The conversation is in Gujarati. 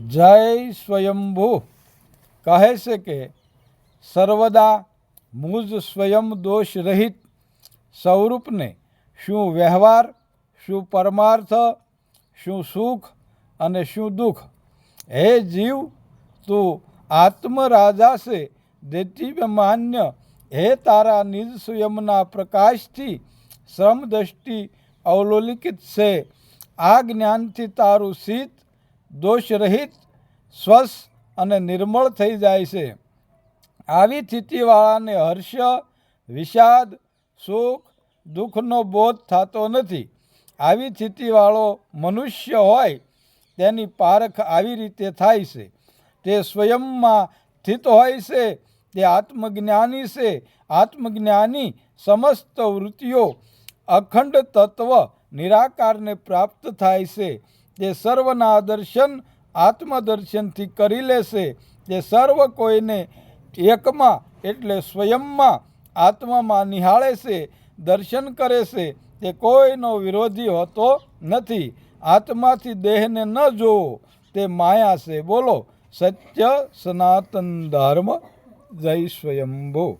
જય સ્વયંભૂ કહે છે કે સર્વદા મુજ સ્વયં દોષ રહિત સ્વરૂપને શું વ્યવહાર, શું પરમાર્થ, શું સુખ અને શું દુઃખ, હે જીવ તું આત્મરાજા છે દેતીવ્ય માન્ય, હે તારા નિજ સ્વયંના પ્રકાશથી શ્રમ દ્રષ્ટિ અવલોકિત છે. આ જ્ઞાનથી તારું શીત દોષરહિત, સ્વસ્થ અને નિર્મળ થઈ જાય છે. આવી સ્થિતિવાળાને હર્ષ, વિષાદ, સુખ, દુઃખનો બોધ થતો નથી. આવી સ્થિતિવાળો મનુષ્ય હોય તેની પારખ આવી રીતે થાય છે. તે સ્વયંમાં સ્થિત હોય છે, તે આત્મજ્ઞાની છે. આત્મજ્ઞાની સમસ્ત વૃત્તિઓ અખંડ તત્વ નિરાકારને પ્રાપ્ત થાય છે. તે સર્વના દર્શન આત્મદર્શનથી કરી લેશે. તે સર્વ કોઈને એકમાં એટલે સ્વયંમાં આત્મામાં નિહાળે છે, દર્શન કરે છે. તે કોઈનો વિરોધી હોતો નથી. આત્માથી દેહને ન જોવો તે માયા છે. બોલો સત્ય સનાતન ધર્મ. જય સ્વયંભૂ.